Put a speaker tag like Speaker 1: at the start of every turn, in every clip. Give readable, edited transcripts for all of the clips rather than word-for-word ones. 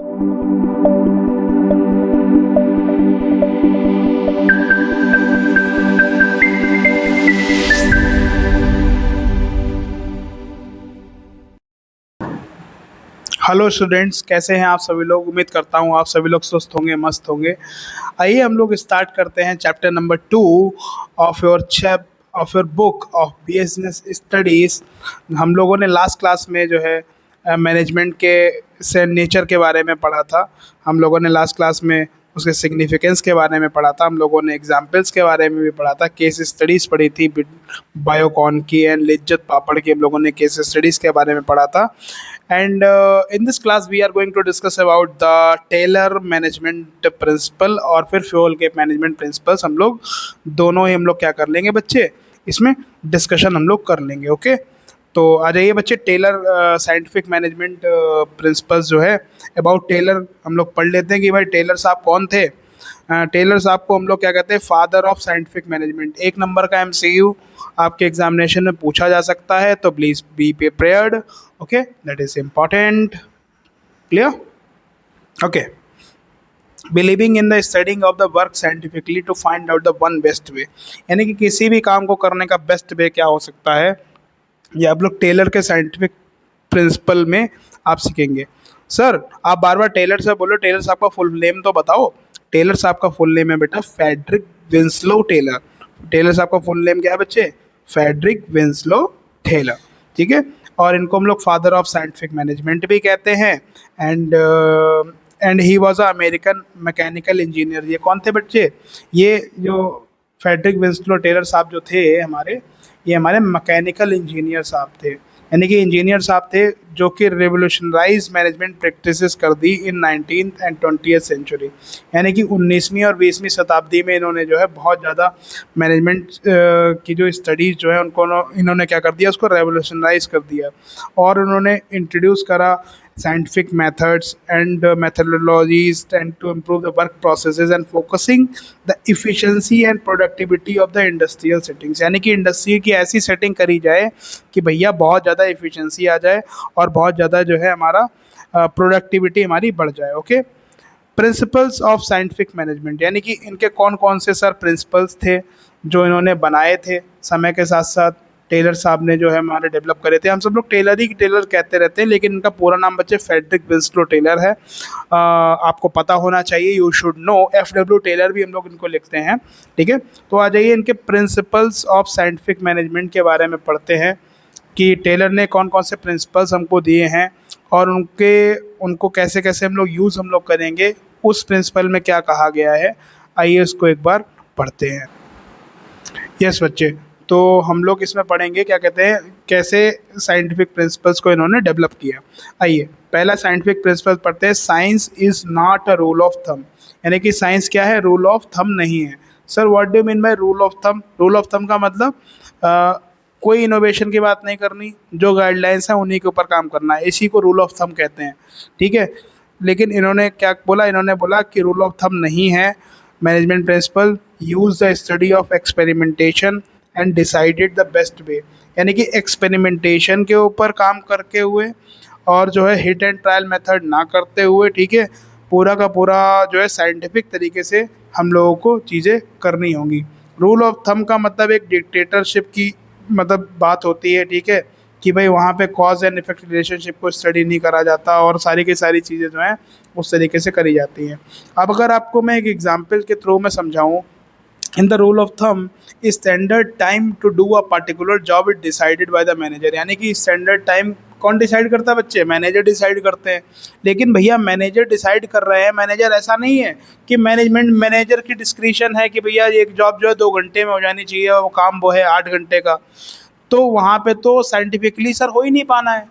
Speaker 1: Hello students, कैसे हैं आप सभी लोग। उम्मीद करता हूं आप सभी लोग स्वस्थ होंगे, मस्त होंगे। आइए हम लोग स्टार्ट करते हैं chapter number 2 of your book of business studies. हम लोगों ने लास्ट क्लास में जो है मैनेजमेंट के से नेचर के बारे में पढ़ा था। हम लोगों ने लास्ट क्लास में उसके सिग्निफिकेंस के बारे में पढ़ा था। हम लोगों ने एग्जाम्पल्स के बारे में भी पढ़ा था, केस स्टडीज़ पढ़ी थी, बायोकॉन की एंड लिज्जत पापड़ की हम लोगों ने केस स्टडीज़ के बारे में पढ़ा था। And in this class we are going to discuss about the Taylor management principle और फिर फ्यूल के मैनेजमेंट प्रिंसिपल्स। हम लोग दोनों ही हम लोग क्या कर लेंगे बच्चे, इसमें डिस्कशन हम लोग कर लेंगे। ओके, तो आ जाइए बच्चे, टेलर साइंटिफिक मैनेजमेंट प्रिंसिपल्स जो है अबाउट टेलर हम लोग पढ़ लेते हैं कि भाई टेलर साहब कौन थे। टेलर साहब को हम लोग क्या कहते हैं, father of scientific management. 1 number का एमसीक्यू आपके एग्जामिनेशन में पूछा जा सकता है, तो please be prepared. Okay, that is important. Clear? Okay, believing in the studying of the work scientifically to find out the one best way, यानी कि किसी भी काम को करने का बेस्ट वे क्या हो सकता है, ये आप लोग टेलर के साइंटिफिक प्रिंसिपल में आप सीखेंगे। सर आप बार बार टेलर से बोलो, टेलर साहब का फुल नेम तो बताओ। टेलर साहब का फुल नेम है बेटा फ्रेडरिक विंस्लो टेलर। टेलर साहब का फुल नेम क्या है बच्चे? Frederick Winslow Taylor. ठीक है, और इनको हम लोग फादर ऑफ साइंटिफिक मैनेजमेंट भी कहते हैं। And he was a American mechanical engineer. ये कौन थे बच्चे? ये जो फ्रेडरिक विंस्लो टेलर साहब जो थे हमारे, ये हमारे मैकेनिकल इंजीनियर साहब थे, यानी कि इंजीनियर साहब थे जो कि रेवोल्यूशनराइज मैनेजमेंट प्रैक्टिसेस कर दी इन 19th एंड 20th सेंचुरी। यानी कि 19वीं और 20वीं शताब्दी में इन्होंने जो है बहुत ज़्यादा मैनेजमेंट की जो स्टडीज़ जो है उनको इन्होंने क्या कर दिया, उसको रेवोल्यूशनराइज कर दिया और उन्होंने इंट्रोड्यूस करा scientific methods and methodologies and to improve the work processes and focusing the efficiency and productivity of the industrial settings। यानी कि इंडस्ट्री की ऐसी सेटिंग करी जाए कि भैया बहुत ज़्यादा एफिशिएंसी आ जाए और बहुत ज़्यादा जो है हमारा प्रोडक्टिविटी हमारी बढ़ जाए। Okay, principles of scientific management, यानी कि इनके कौन कौन से सर प्रिंसिपल्स थे जो इन्होंने बनाए थे समय के साथ साथ टेलर साहब ने जो है हमारे डेवलप करे थे। हम सब लोग टेलर ही टेलर कहते रहते हैं, लेकिन इनका पूरा नाम बच्चे फ्रेडरिक विंस्लो टेलर है। आपको पता होना चाहिए, you should know. FW Taylor भी हम लोग इनको लिखते हैं। ठीक है, तो आ जाइए इनके प्रिंसिपल्स ऑफ साइंटिफिक मैनेजमेंट के बारे में पढ़ते हैं कि टेलर ने कौन कौन से प्रिंसिपल्स हमको दिए हैं और उनको कैसे कैसे हम लोग यूज़ हम लोग करेंगे, उस प्रिंसिपल में क्या कहा गया है। आइए उसको एक बार पढ़ते हैं। यस बच्चे, तो हम लोग इसमें पढ़ेंगे क्या कहते हैं, कैसे साइंटिफिक प्रिंसिपल्स को इन्होंने डेवलप किया। आइए पहला साइंटिफिक प्रिंसिपल पढ़ते हैं, science is not a rule of thumb. यानी कि साइंस क्या है, रूल ऑफ थंब नहीं है। Sir what do mean by rule of thumb? Rule of thumb का मतलब कोई इनोवेशन की बात नहीं करनी, जो गाइडलाइंस हैं उन्हीं के ऊपर काम करना है, इसी को रूल ऑफ थंब कहते हैं। ठीक है, लेकिन इन्होंने क्या बोला, इन्होंने बोला कि रूल ऑफ थंब नहीं है management principle. Use the study of experimentation and decided the best way. यानी कि एक्सपेरिमेंटेशन के ऊपर काम करके हुए और जो है हिट एंड ट्रायल मेथड ना करते हुए, ठीक है, पूरा का पूरा जो है साइंटिफिक तरीके से हम लोगों को चीज़ें करनी होंगी। रूल ऑफ थंब का मतलब एक डिक्टेटरशिप की मतलब बात होती है। ठीक है, कि भाई वहाँ पे कॉज एंड इफेक्ट रिलेशनशिप को स्टडी नहीं करा जाता और सारी की सारी चीज़ें जो हैं उस तरीके से करी जाती हैं। अब अगर आपको मैं एक एग्जांपल के थ्रू में समझाऊँ, in the rule of thumb standard time to do a particular job is decided by the manager. यानी कि स्टैंडर्ड टाइम कौन डिसाइड करता है बच्चे? मैनेजर डिसाइड करते हैं। लेकिन भैया मैनेजर डिसाइड कर रहे हैं, मैनेजर ऐसा नहीं है कि मैनेजर की डिस्क्रिशन है कि भैया एक जॉब जो है 2 घंटे में हो जानी चाहिए और वो काम वो है 8 घंटे का, तो वहाँ पे तो साइंटिफिकली सर हो ही नहीं पाना है।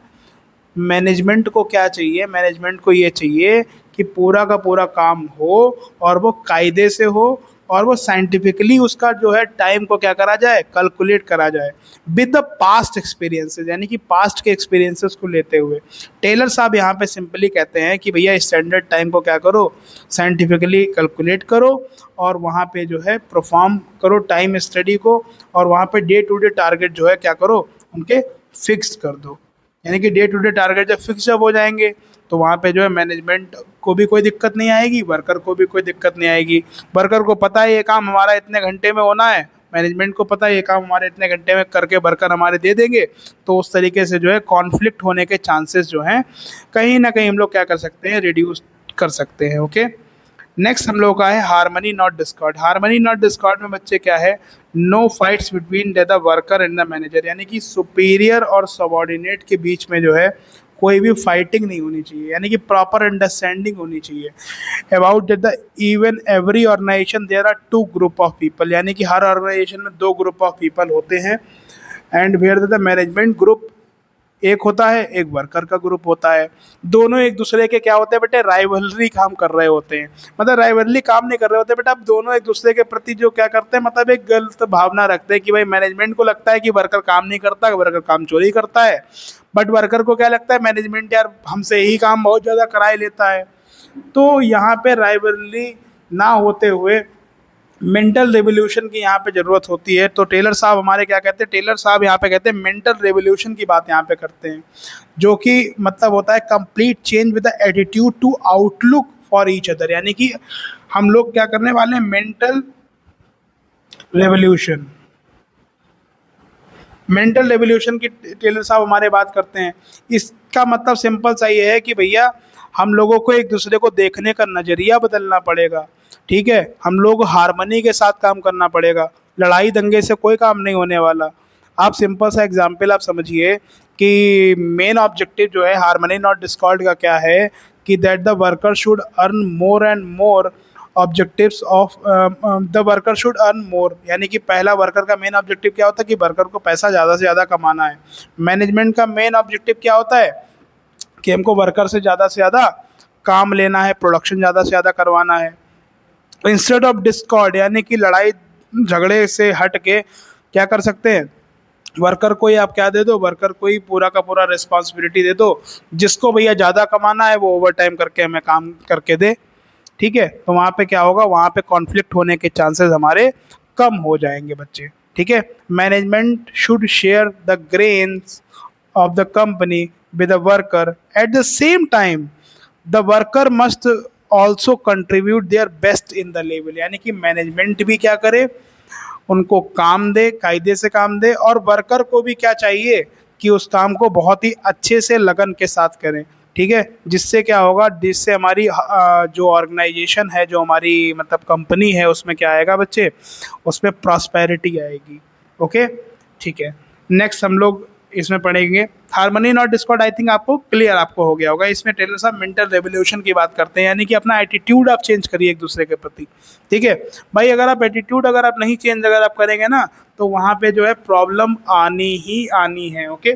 Speaker 1: मैनेजमेंट को क्या चाहिए? मैनेजमेंट को ये चाहिए कि पूरा का पूरा काम हो और वो कायदे से हो और वो साइंटिफिकली उसका जो है टाइम को क्या करा जाए, कैलकुलेट करा जाए विद द पास्ट एक्सपीरियंसेस। यानी कि पास्ट के एक्सपीरियंसेस को लेते हुए टेलर साहब यहाँ पे सिंपली कहते हैं कि भैया स्टैंडर्ड टाइम को क्या करो, साइंटिफिकली कैलकुलेट करो और वहाँ पे जो है परफॉर्म करो टाइम स्टडी को, और वहाँ पे डे टू डे टारगेट जो है क्या करो, उनके फिक्स कर दो। यानी कि डे टू डे टारगेट जब फिक्स जब हो जाएंगे तो वहाँ पे जो है मैनेजमेंट को भी कोई दिक्कत नहीं आएगी, वर्कर को भी कोई दिक्कत नहीं आएगी। वर्कर को पता है ये काम हमारा इतने घंटे में होना है, मैनेजमेंट को पता है ये काम हमारे इतने घंटे में करके वर्कर हमारे दे देंगे। तो उस तरीके से जो है कॉन्फ्लिक्ट होने के चांसेस जो हैं कहीं ना कहीं हम लोग क्या कर सकते हैं, रिड्यूस कर सकते हैं। ओके, नेक्स्ट हम लोग का है harmony not discord. Harmony not discord में बच्चे क्या है, no fights between the worker and the manager, यानी कि सुपीरियर और सबॉर्डिनेट के बीच में जो है कोई भी फाइटिंग नहीं होनी चाहिए, यानी कि प्रॉपर अंडरस्टैंडिंग होनी चाहिए। About the even every organization there are two group of people, यानी कि हर ऑर्गेनाइजेशन में दो ग्रुप ऑफ पीपल होते हैं। And where the management group एक होता है, एक वर्कर का ग्रुप होता है। दोनों एक दूसरे के क्या होते हैं बेटे, राइवलरी काम कर रहे होते हैं। मतलब राइवलरी काम नहीं कर रहे होते बेटा, अब दोनों एक दूसरे के प्रति जो क्या करते हैं, मतलब एक गलत भावना रखते हैं कि भाई मैनेजमेंट को लगता है कि वर्कर काम नहीं करता, वर्कर काम चोरी करता है। बट वर्कर को क्या लगता है, मैनेजमेंट यार हमसे ही काम बहुत ज़्यादा कराए लेता है। तो यहाँ पे राइवलरी ना होते हुए मेंटल रेवोल्यूशन की यहाँ पे ज़रूरत होती है। तो टेलर साहब हमारे क्या कहते हैं, टेलर साहब यहाँ पे कहते हैं मेंटल रेवोल्यूशन की बात यहाँ पे करते हैं, जो कि मतलब होता है complete change with the attitude to outlook for each other, यानी कि हम लोग क्या करने वाले हैं, मेंटल रेवोल्यूशन। मेंटल रेवोल्यूशन की टेलर साहब हमारे बात करते हैं। इसका मतलब सिंपल सा ये है कि भैया हम लोगों को एक दूसरे को देखने का नज़रिया बदलना पड़ेगा। ठीक है, हम लोग हारमनी के साथ काम करना पड़ेगा, लड़ाई दंगे से कोई काम नहीं होने वाला। आप सिंपल सा एग्जांपल आप समझिए कि मेन ऑब्जेक्टिव जो है हारमनी नॉट डिस्कॉर्ड का क्या है कि that the worker should earn more and more objectives of the worker should earn more, यानी कि पहला वर्कर का मेन ऑब्जेक्टिव क्या होता है कि वर्कर को पैसा ज़्यादा से ज़्यादा कमाना है। मैनेजमेंट का मेन ऑब्जेक्टिव क्या होता है कि हमको वर्कर से ज़्यादा काम लेना है, प्रोडक्शन ज़्यादा से ज़्यादा करवाना है। इंस्टेड ऑफ डिस्कॉर्ड, यानी कि लड़ाई झगड़े से हट के क्या कर सकते हैं, वर्कर को ही आप क्या दे दो, वर्कर को ही पूरा का पूरा रिस्पॉन्सिबिलिटी दे दो, जिसको भैया ज़्यादा कमाना है वो ओवर टाइम करके हमें काम करके दे। ठीक है, तो वहाँ पे क्या होगा, वहाँ पे कॉन्फ्लिक्ट होने के चांसेस हमारे कम हो जाएंगे बच्चे। ठीक है, management should share the grains of the company with the worker. At the same time, the worker must also contribute their best in the level, यानी कि मैनेजमेंट भी क्या करे, उनको काम दे, कायदे से काम दे, और वर्कर को भी क्या चाहिए कि उस काम को बहुत ही अच्छे से लगन के साथ करें। ठीक है, जिससे क्या होगा, जिससे हमारी जो ऑर्गेनाइजेशन है, जो हमारी मतलब कंपनी है, उसमें क्या आएगा बच्चे, उसमें प्रॉस्पेरिटी आएगी। ओके, ठीक है, नेक्स्ट हम लोग इसमें पढ़ेंगे harmony not Discord. I think आपको क्लियर आपको हो गया होगा। इसमें टेलर साहब मेंटल रेवोल्यूशन की बात करते हैं, यानी कि अपना एटीट्यूड आप चेंज करिए एक दूसरे के प्रति। ठीक है भाई, अगर आप एटीट्यूड अगर आप नहीं चेंज अगर आप करेंगे ना, तो वहाँ पे जो है प्रॉब्लम आनी ही आनी है। ओके,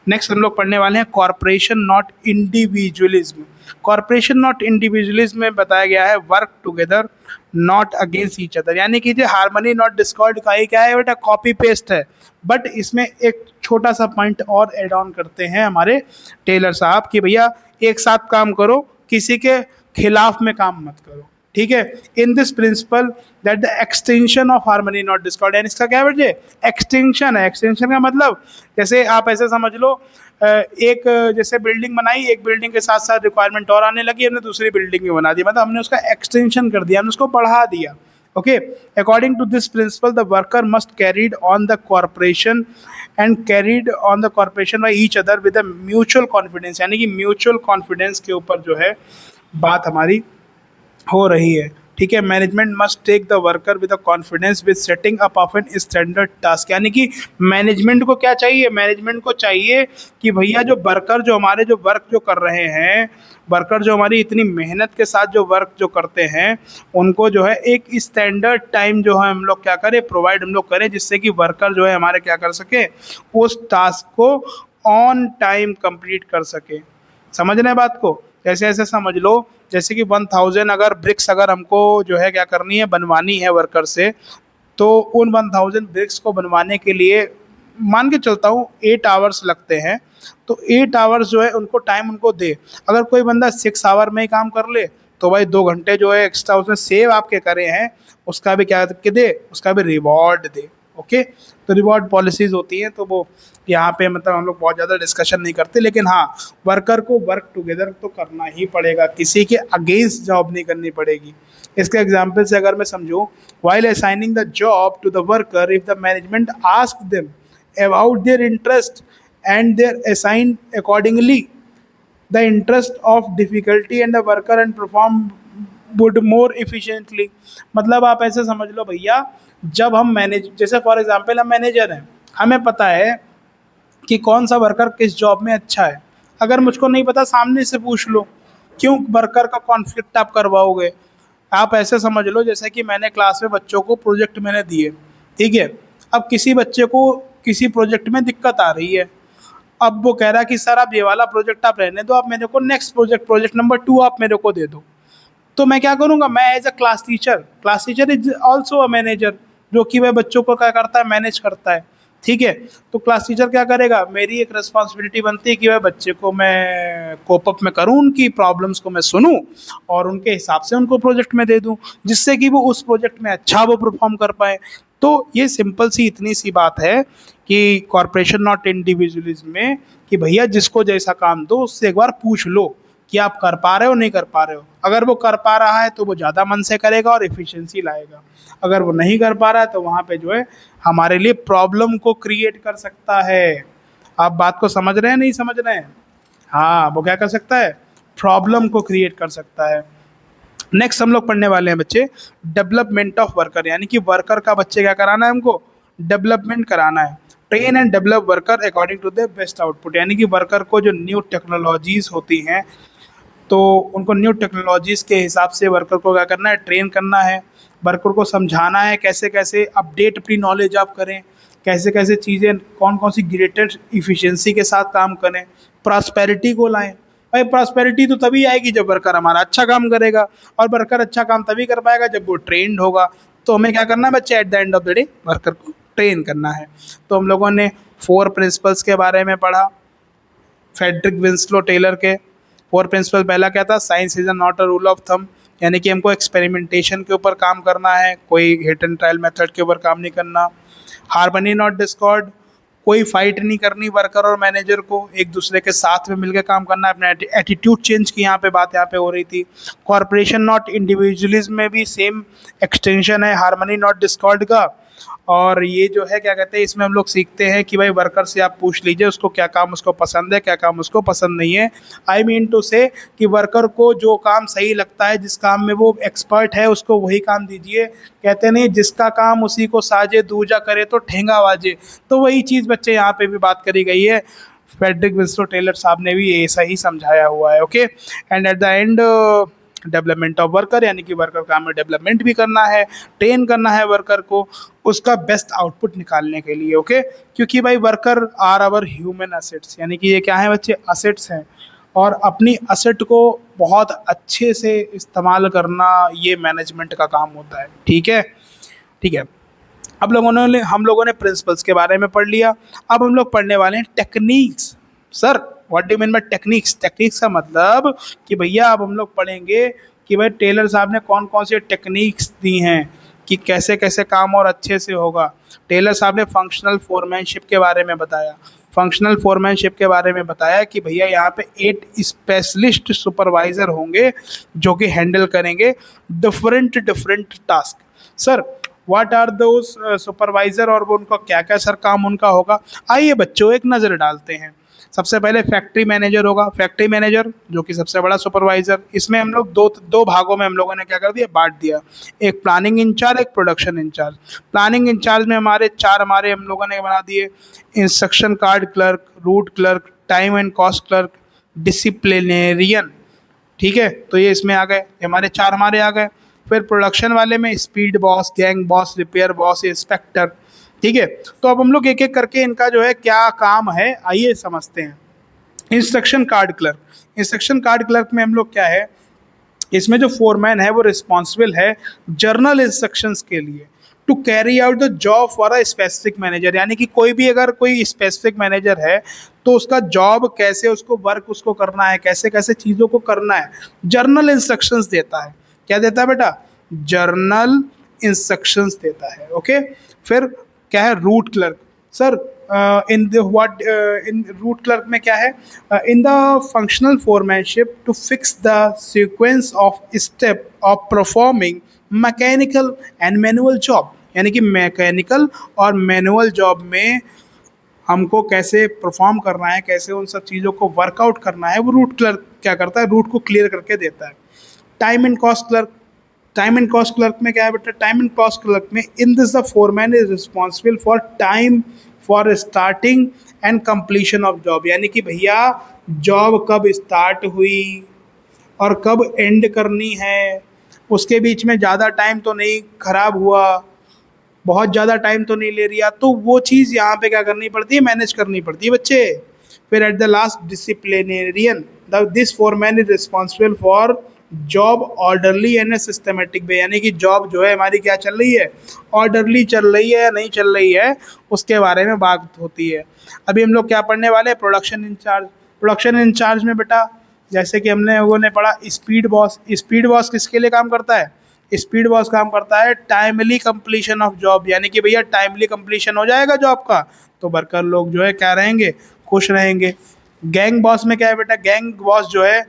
Speaker 1: नेक्स्ट हम लोग पढ़ने वाले हैं corporation not individualism. Corporation not individualism में बताया गया है work together not against each other, यानी कि जो हार्मनी नॉट डिस्कॉर्ड का ही क्या है बेटा, कॉपी पेस्ट है। बट इसमें एक छोटा सा पॉइंट और ऐड ऑन करते हैं हमारे टेलर साहब कि भैया एक साथ काम करो, किसी के खिलाफ में काम मत करो। ठीक है, in this principle that the extension of harmony not Discord, यानी इसका क्या बेटे, एक्सटेंशन है। एक्सटेंशन का मतलब जैसे आप ऐसे समझ लो, एक जैसे बिल्डिंग बनाई, एक बिल्डिंग के साथ साथ रिक्वायरमेंट और आने लगी, हमने दूसरी बिल्डिंग भी बना दी, मतलब हमने उसका एक्सटेंशन कर दिया, हमने उसको बढ़ा दिया। Okay, according to this principle, the worker must carried on the corporation and carried on the corporation by each other with a mutual confidence, यानी कि म्यूचुअल कॉन्फिडेंस के ऊपर जो है बात हमारी हो रही है। ठीक है, management must take the worker with confidence with setting up of an standard task, यानी कि मैनेजमेंट को क्या चाहिए, मैनेजमेंट को चाहिए कि भैया जो वर्कर जो हमारे जो वर्क जो कर रहे हैं, वर्कर जो हमारी इतनी मेहनत के साथ जो वर्क जो करते हैं, उनको जो है एक स्टैंडर्ड टाइम जो है हम लोग क्या करें, प्रोवाइड हम लोग करें, जिससे कि वर्कर जो है हमारे क्या कर सके, उस टास्क को ऑन टाइम कंप्लीट कर सके। समझ रहे हैं बात को, जैसे ऐसे समझ लो जैसे कि 1000 अगर ब्रिक्स अगर हमको जो है क्या करनी है, बनवानी है वर्कर से, तो उन 1000 ब्रिक्स को बनवाने के लिए मान के चलता हूँ 8 आवर्स लगते हैं। तो 8 आवर्स जो है उनको टाइम उनको दे, अगर कोई बंदा 6 आवर में ही काम कर ले तो भाई 2 घंटे जो है एक्स्ट्रा उसने सेव आपके करे हैं, उसका भी क्या के दे, उसका भी रिवॉर्ड दे। ओके। तो रिवॉर्ड पॉलिसीज होती हैं, तो वो यहाँ पे मतलब हम लोग बहुत ज़्यादा डिस्कशन नहीं करते, लेकिन हाँ, वर्कर को वर्क टुगेदर तो करना ही पड़ेगा, किसी के अगेंस्ट जॉब नहीं करनी पड़ेगी। इसके एग्जाम्पल से अगर मैं समझूँ, while assigning the job to the worker, if the management asked them about their interest and their assigned accordingly the interest of difficulty and the worker and perform would more efficiently। मतलब आप ऐसे समझ लो भैया, जब हम manage, जैसे for example हम manager हैं, हमें पता है कि कौन सा वर्कर किस जॉब में अच्छा है। अगर मुझको नहीं पता, सामने से पूछ लो, क्यों वर्कर का कॉन्फ्लिक्ट आप करवाओगे। आप ऐसे समझ लो जैसे कि मैंने क्लास में बच्चों को प्रोजेक्ट मैंने दिए, ठीक है। अब किसी बच्चे को किसी प्रोजेक्ट में दिक्कत आ रही है, अब वो कह रहा है कि सर आप ये वाला प्रोजेक्ट आप रहने दो, आप मेरे को नेक्स्ट प्रोजेक्ट, प्रोजेक्ट नंबर 2 आप मेरे को दे दो। तो मैं क्या करूँगा, मैं as a class teacher is also a manager, जो कि वह बच्चों को क्या करता है, मैनेज करता है, ठीक है। तो क्लास टीचर क्या करेगा, मेरी एक रिस्पॉन्सिबिलिटी बनती है कि वह बच्चे को मैं कोप अप में करूँ, उनकी प्रॉब्लम्स को मैं सुनूँ और उनके हिसाब से उनको प्रोजेक्ट में दे दूँ, जिससे कि वो उस प्रोजेक्ट में अच्छा वो परफॉर्म कर पाए। तो ये सिंपल सी इतनी सी बात है कि कॉरपोरेशन नॉट इंडिविजुअलिज्म में, कि भैया जिसको जैसा काम दो उससे एक बार पूछ लो कि आप कर पा रहे हो नहीं कर पा रहे हो। अगर वो कर पा रहा है तो वो ज़्यादा मन से करेगा और एफिशिएंसी लाएगा, अगर वो नहीं कर पा रहा है तो वहाँ पे जो है हमारे लिए प्रॉब्लम को क्रिएट कर सकता है। आप बात को समझ रहे हैं नहीं समझ रहे हैं? हाँ, वो क्या कर सकता है, प्रॉब्लम को क्रिएट कर सकता है। नेक्स्ट हम लोग पढ़ने वाले हैं बच्चे, डेवलपमेंट ऑफ वर्कर, यानी कि वर्कर का बच्चे क्या कराना है, हमको डेवलपमेंट कराना है। Train and develop worker according to the best output, यानी कि वर्कर को जो न्यू टेक्नोलॉजीज होती हैं, तो उनको न्यू टेक्नोलॉजीज़ के हिसाब से वर्कर को क्या करना है, ट्रेन करना है। वर्कर को समझाना है कैसे कैसे अपडेट अपनी नॉलेज आप करें, कैसे कैसे चीज़ें, कौन कौन सी ग्रेटर इफ़िशियंसी के साथ काम करें, प्रॉस्पेरिटी को लाएं। भाई प्रॉस्पेरिटी तो तभी आएगी जब वर्कर हमारा अच्छा काम करेगा, और वर्कर अच्छा काम तभी कर पाएगा जब वो ट्रेंड होगा। तो हमें क्या करना है बच्चे, at the end of the day worker को ट्रेन करना है। तो हम लोगों ने 4 प्रिंसिपल्स के बारे में पढ़ा, फेडरिक विंस्लो टेलर के 4 प्रिंसिपल। पहला क्या था, science is not a rule of thumb, यानी कि हमको एक्सपेरिमेंटेशन के ऊपर काम करना है, कोई हिट एंड ट्रायल मेथड के ऊपर काम नहीं करना। हार्मनी नॉट डिस्कॉर्ड, कोई फाइट नहीं करनी वर्कर और मैनेजर को, एक दूसरे के साथ में मिलकर काम करना है, अपना एटीट्यूड चेंज की यहाँ पे बात यहाँ पे हो रही थी। कॉर्पोरेशन नॉट इंडिविजुअलिज्म में भी सेम एक्सटेंशन है हार्मनी नॉट डिस्कॉर्ड का। और ये जो है क्या कहते हैं, इसमें हम लोग सीखते हैं कि भाई वर्कर से आप पूछ लीजिए उसको क्या काम उसको पसंद है, क्या काम उसको पसंद नहीं है। आई मीन टू से कि वर्कर को जो काम सही लगता है, जिस काम में वो एक्सपर्ट है, उसको वही काम दीजिए। कहते नहीं, जिसका काम उसी को साजे, दूजा करे तो ठेंगा बाजे। तो वही चीज़ बच्चे यहाँ पे भी बात करी गई है, फ्रेडरिक विंस्लो टेलर साहब ने भी ऐसा ही समझाया हुआ है। Okay, and at the end development of worker, यानी कि वर्कर का हमें डेवलपमेंट भी करना है, ट्रेन करना है वर्कर को उसका बेस्ट आउटपुट निकालने के लिए। ओके, क्योंकि भाई worker are our human assets, यानी कि ये क्या है बच्चे, असेट्स हैं, और अपनी असेट को बहुत अच्छे से इस्तेमाल करना ये मैनेजमेंट का काम होता है। ठीक है, ठीक है। अब हम लोगों ने प्रिंसिपल्स के बारे में पढ़ लिया। अब हम लोग पढ़ने वाले हैं techniques. Sir what do mean by techniques? Techniques का मतलब कि भैया अब हम लोग पढ़ेंगे कि भाई टेलर साहब ने कौन कौन से टेक्निक्स दी हैं कि कैसे कैसे काम और अच्छे से होगा। टेलर साहब ने फंक्शनल फोरमैनशिप के बारे में बताया। फंक्शनल फोरमैनशिप के बारे में बताया कि भैया यहाँ पे 8 स्पेशलिस्ट सुपरवाइज़र होंगे जो कि हैंडल करेंगे different different task. Sir what are those supervisor, और वो उनका क्या क्या सर काम उनका होगा। आइए बच्चों एक नज़र डालते हैं। सबसे पहले फैक्ट्री मैनेजर होगा। फैक्ट्री मैनेजर जो कि सबसे बड़ा सुपरवाइजर, इसमें हम लोग दो भागों में हम लोगों ने क्या कर दिया, बांट दिया। एक प्लानिंग इंचार्ज, एक प्रोडक्शन इंचार्ज। प्लानिंग इंचार्ज में हमारे हम लोगों ने बना दिए instruction card clerk, root clerk, time and cost clerk, disciplinarian. ठीक है, तो ये इसमें आ गए, हमारे आ गए। फिर प्रोडक्शन वाले में speed boss, gang boss, repair boss, inspector. ठीक है, तो अब हम लोग एक एक करके इनका जो है क्या काम है आइए समझते हैं। Instruction card clerk, instruction card clerk में हम लोग क्या है, इसमें जो फोरमैन है वो रिस्पॉन्सिबल है जर्नल इंस्ट्रक्शंस के लिए, to carry out the job for a specific manager. यानी कि कोई भी अगर कोई स्पेसिफिक मैनेजर है तो उसका जॉब कैसे, उसको वर्क उसको करना है, कैसे कैसे चीज़ों को करना है, जर्नल इंस्ट्रक्शंस देता है। क्या देता है बेटा? जर्नल इंस्ट्रक्शंस देता है। ओके, फिर क्या है, route clerk. Sir in the what in route clerk में क्या है, in the functional foremanship to fix the sequence of step of performing mechanical and manual job, यानी कि मैकेनिकल और मैनुअल जॉब में हमको कैसे परफॉर्म करना है, कैसे उन सब चीज़ों को वर्कआउट करना है, वो रूट क्लर्क क्या करता है, रूट को क्लियर करके देता है। Time and cost clerk, time and cost clerk में क्या है बेटा, टाइम एंड कॉस्ट क्लर्क में in this the foreman is responsible for time for starting and completion of job, यानी कि भैया जॉब कब स्टार्ट हुई और कब एंड करनी है, उसके बीच में ज़्यादा टाइम तो नहीं खराब हुआ, बहुत ज़्यादा टाइम तो नहीं ले रही है, तो वो चीज़ यहाँ पे क्या करनी पड़ती है, मैनेज करनी पड़ती है बच्चे। फिर at the last disciplinarian, the this foreman is responsible for job orderly and systematic way, यानी कि जॉब जो है हमारी क्या चल रही है, ऑर्डरली चल रही है या नहीं चल रही है, उसके बारे में बात होती है। अभी हम लोग क्या पढ़ने वाले हैं, प्रोडक्शन इंचार्ज। प्रोडक्शन इंचार्ज में बेटा जैसे कि हमने लोगों ने पढ़ा स्पीड बॉस, स्पीड बॉस किसके लिए काम करता है, स्पीड बॉस काम करता है टाइमली कंप्लीशन ऑफ जॉब, यानी कि भैया टाइमली कंप्लीशन हो जाएगा जॉब का तो वर्कर लोग जो है क्या रहेंगे, खुश रहेंगे। गैंग बॉस में क्या है बेटा, गैंग बॉस जो है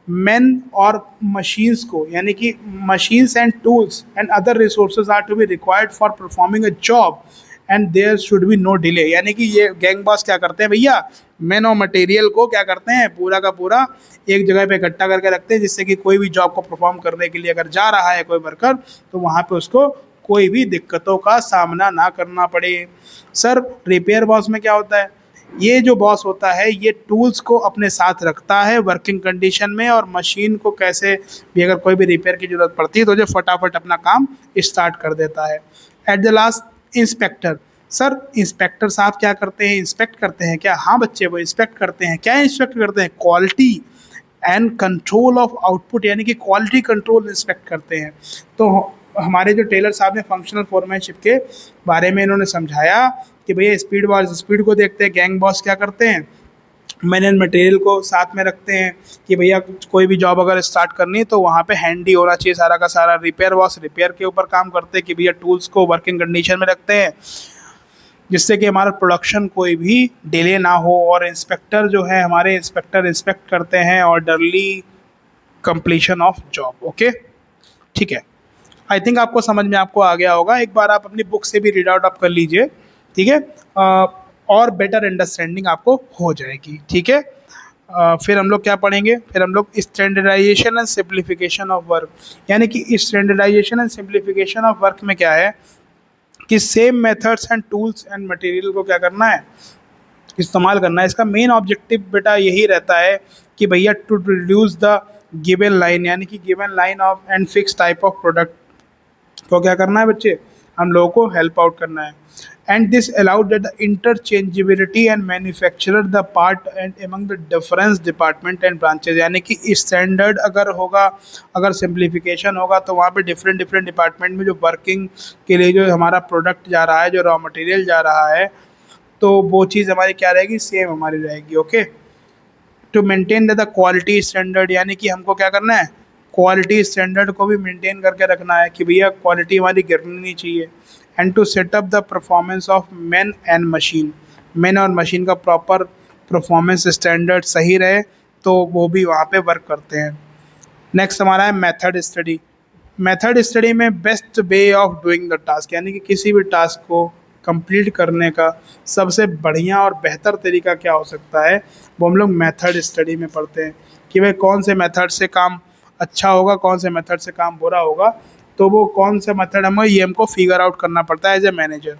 Speaker 1: मेन और मशीन्स को, यानी कि machines and tools and other resources are to be required for performing a job and there should be no delay, यानी कि ये गैंग बॉस क्या करते हैं भैया, मैन और मटेरियल को क्या करते हैं, पूरा का पूरा एक जगह पे इकट्ठा करके रखते हैं, जिससे कि कोई भी जॉब को परफॉर्म करने के लिए अगर जा रहा है कोई वर्कर तो वहाँ पे उसको कोई भी दिक्कतों का सामना ना करना पड़े। सर रिपेयर बॉस में क्या होता है, ये जो बॉस होता है ये टूल्स को अपने साथ रखता है वर्किंग कंडीशन में, और मशीन को कैसे भी अगर कोई भी रिपेयर की जरूरत पड़ती है तो जो फटाफट अपना काम स्टार्ट कर देता है। At the last inspector, sir inspector साहब क्या करते हैं, इंस्पेक्ट करते हैं क्या, हाँ बच्चे वो इंस्पेक्ट करते हैं, क्या इंस्पेक्ट करते हैं, quality and control of output, यानी कि क्वालिटी कंट्रोल इंस्पेक्ट करते हैं। तो हमारे जो टेलर साहब ने फंक्शनल फोरमैनशिप के बारे में इन्होंने समझाया कि भैया स्पीड बॉस स्पीड को देखते हैं, गैंग बॉस क्या करते हैं, मैन एंड मटेरियल को साथ में रखते हैं कि भैया कोई भी जॉब अगर स्टार्ट करनी है तो वहाँ पे हैंडी होना चाहिए सारा का सारा। रिपेयर बॉस रिपेयर के ऊपर काम करते हैं कि भैया टूल्स को वर्किंग कंडीशन में रखते हैं जिससे कि हमारा प्रोडक्शन कोई भी डिले ना हो। और इंस्पेक्टर जो है हमारे इंस्पेक्टर इंस्पेक्ट करते हैं orderly completion of job. Okay ठीक है, आई थिंक आपको समझ में आपको आ गया होगा, एक बार आप अपनी बुक से भी रीड आउट आप कर लीजिए, ठीक है, और बेटर अंडरस्टैंडिंग आपको हो जाएगी। ठीक है, फिर हम लोग क्या पढ़ेंगे, फिर हम लोग standardization and simplification of work, यानी कि standardization and simplification of work में क्या है कि same methods and tools and material को क्या करना है, इस्तेमाल करना है। इसका मेन ऑब्जेक्टिव बेटा यही रहता है कि भैया to reduce the given line, यानी कि given line of and fix type of product को क्या करना है बच्चे, हम लोगों को हेल्प आउट करना है। And this allowed the interchangeability and manufacturer the part and among the difference department and branches, यानी कि स्टैंडर्ड अगर होगा, अगर सिंप्लीफिकेशन होगा तो वहाँ पे डिफरेंट डिफरेंट डिपार्टमेंट में जो वर्किंग के लिए जो हमारा प्रोडक्ट जा रहा है, जो रॉ मटेरियल जा रहा है, तो वो चीज़ हमारी क्या रहेगी, सेम हमारी रहेगी। Okay, to maintain the quality standard, यानी कि हमको क्या करना है, क्वालिटी स्टैंडर्ड को भी मेंटेन करके रखना है कि भैया क्वालिटी हमारी गिरनी नहीं चाहिए। And to set up the performance of man and machine, man और मशीन का प्रॉपर परफॉर्मेंस स्टैंडर्ड सही रहे तो वो भी वहाँ पे वर्क करते हैं। नेक्स्ट हमारा है मेथड स्टडी। मेथड स्टडी में best way of doing the task, यानी कि किसी भी टास्क को कंप्लीट करने का सबसे बढ़िया और बेहतर तरीका क्या हो सकता है, वो हम लोग मेथड स्टडी में पढ़ते हैं कि भाई कौन से मेथड से काम अच्छा होगा, कौन से मेथड से काम बुरा होगा, तो वो कौन सा मेथड हमें ये हमको फिगर आउट करना पड़ता है as a manager.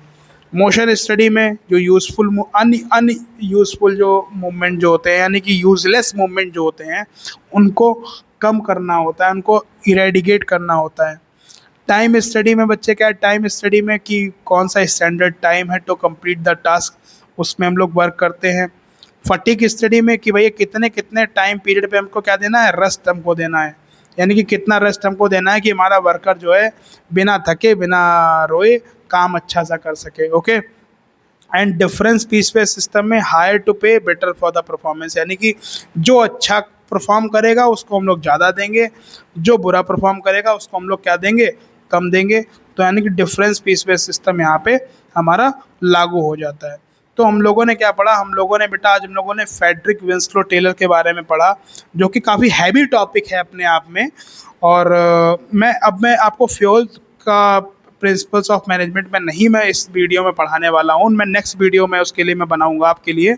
Speaker 1: Motion study में जो यूज़फुल अन यूज़फुल जो मूवमेंट जो होते हैं, यानी कि यूज़लेस मूवमेंट जो होते हैं उनको कम करना होता है, उनको इरेडिकेट करना होता है। टाइम स्टडी में बच्चे क्या है, टाइम स्टडी में कि कौन सा स्टैंडर्ड टाइम है टू कंप्लीट द टास्क, उसमें हम लोग वर्क करते हैं। फटीग स्टडी में कि भैया कितने कितने टाइम पीरियड पे हमको क्या देना है, रेस्ट हमको देना है, यानी कि कितना रेस्ट हमको देना है कि हमारा वर्कर जो है बिना थके बिना रोए काम अच्छा सा कर सके। ओके, एंड डिफरेंस पीस पे सिस्टम में हायर टू पे बेटर फॉर द परफॉर्मेंस, यानी कि जो अच्छा परफॉर्म करेगा उसको हम लोग ज़्यादा देंगे, जो बुरा परफॉर्म करेगा उसको हम लोग क्या देंगे, कम देंगे, तो यानी कि डिफरेंस पीस बेस सिस्टम यहाँ पे हमारा लागू हो जाता है। तो हम लोगों ने क्या पढ़ा, हम लोगों ने बेटा आज हम लोगों ने फ्रेडरिक विंस्लो टेलर के बारे में पढ़ा, जो कि काफ़ी हैवी टॉपिक है अपने आप में। और मैं आपको फ्यूल का प्रिंसिपल्स ऑफ मैनेजमेंट में नहीं, मैं इस वीडियो में पढ़ाने वाला हूँ। मैं नेक्स्ट वीडियो में उसके लिए मैं बनाऊंगा आपके लिए,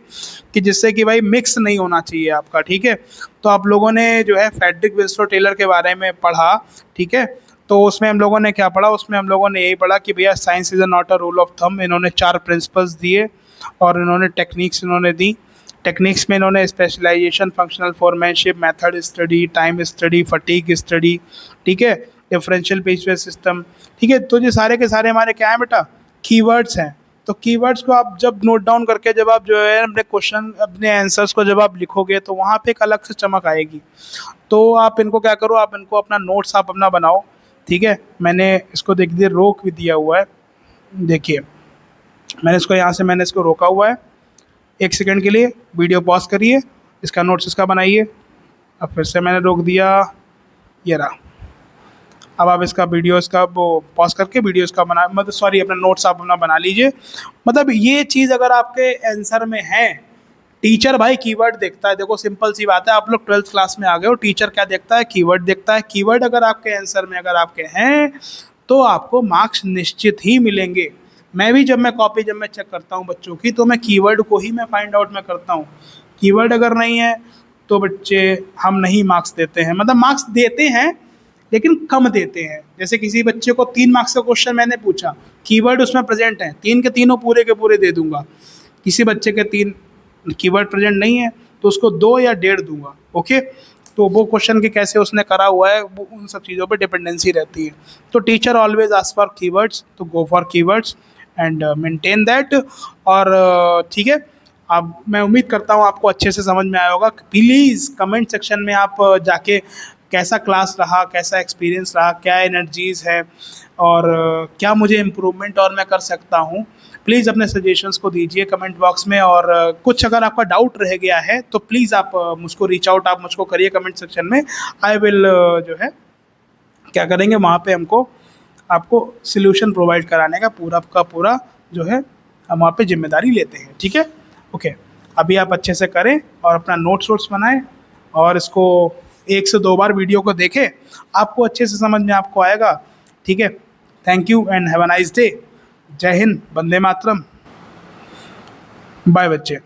Speaker 1: कि जिससे कि भाई मिक्स नहीं होना चाहिए आपका, ठीक है। तो आप लोगों ने जो है फ्रेडरिक विंस्लो टेलर के बारे में पढ़ा, ठीक है। तो उसमें हम लोगों ने क्या पढ़ा, उसमें हम लोगों ने यही पढ़ा कि भैया science is not a rule of thumb. इन्होंने 4 प्रिंसिपल्स दिए और इन्होंने टेक्निक्स इन्होंने दी। टेक्निक्स में इन्होंने specialization, functional foremanship, method study, time study, fatigue study, ठीक है, डिफरेंशियल पेचवे सिस्टम, ठीक है। तो ये सारे के सारे हमारे क्या है बेटा, कीवर्ड्स हैं। तो कीवर्ड्स को आप जब नोट डाउन करके जब आप जो है अपने क्वेश्चन अपने आंसर्स को जब आप लिखोगे तो वहाँ पे एक अलग से चमक आएगी। तो आप इनको क्या करो, आप इनको अपना नोट्स आप अपना बनाओ, ठीक है। मैंने इसको देख दिए रोक भी दिया हुआ है, देखिए मैंने इसको यहाँ से मैंने इसको रोका हुआ है 1 सेकंड के लिए। वीडियो पॉज करिए, इसका नोट्स इसका बनाइए। अब फिर से मैंने रोक दिया, ये रहा। अब आप इसका वीडियो इसका वो पॉज करके वीडियो इसका बना, मतलब सॉरी अपना नोट्स आप अपना बना लीजिए। मतलब ये चीज़ अगर आपके आंसर में है, टीचर भाई कीवर्ड देखता है। देखो सिंपल सी बात है, आप लोग 12th क्लास में आ गए हो, टीचर क्या देखता है, कीवर्ड देखता है। कीवर्ड अगर आपके आंसर में अगर आपके हैं तो आपको मार्क्स निश्चित ही मिलेंगे। मैं भी जब मैं कॉपी जब मैं चेक करता हूँ बच्चों की, तो मैं कीवर्ड को ही मैं फाइंड आउट में करता हूँ। कीवर्ड अगर नहीं है तो बच्चे हम नहीं मार्क्स देते हैं, मतलब मार्क्स देते हैं लेकिन कम देते हैं। जैसे किसी बच्चे को 3 मार्क्स का क्वेश्चन मैंने पूछा, कीवर्ड उसमें प्रेजेंट है, 3 के तीनों पूरे के पूरे दे दूंगा। किसी बच्चे के 3 कीवर्ड प्रेजेंट नहीं है तो उसको 2 या 1.5 दूंगा, ओके। तो वो क्वेश्चन के कैसे उसने करा हुआ है, वो उन सब चीज़ों पे डिपेंडेंसी रहती है। तो teacher always ask for keywords, तो go for keywords and maintain that. और ठीक है, अब मैं उम्मीद करता हूँ आपको अच्छे से समझ में आया होगा। प्लीज़ कमेंट सेक्शन में आप जाके कैसा क्लास रहा, कैसा एक्सपीरियंस रहा, क्या एनर्जीज़ है और क्या मुझे इम्प्रूवमेंट और मैं कर सकता हूँ, प्लीज़ अपने सजेशंस को दीजिए कमेंट बॉक्स में। और कुछ अगर आपका डाउट रह गया है तो प्लीज़ आप मुझको रीच आउट आप मुझको करिए कमेंट सेक्शन में। आई विल जो है क्या करेंगे वहाँ पे हमको आपको सल्यूशन प्रोवाइड कराने का पूरा जो है हम वहाँ पे जिम्मेदारी लेते हैं, ठीक है। ओके, अभी आप अच्छे से करें और अपना नोट्स वोट्स बनाएं और इसको 1 से 2 बार वीडियो को देखें, आपको अच्छे से समझ में आपको आएगा, ठीक है। Thank you and have a nice day. जय हिंद, वंदे मातरम, बाय बच्चे।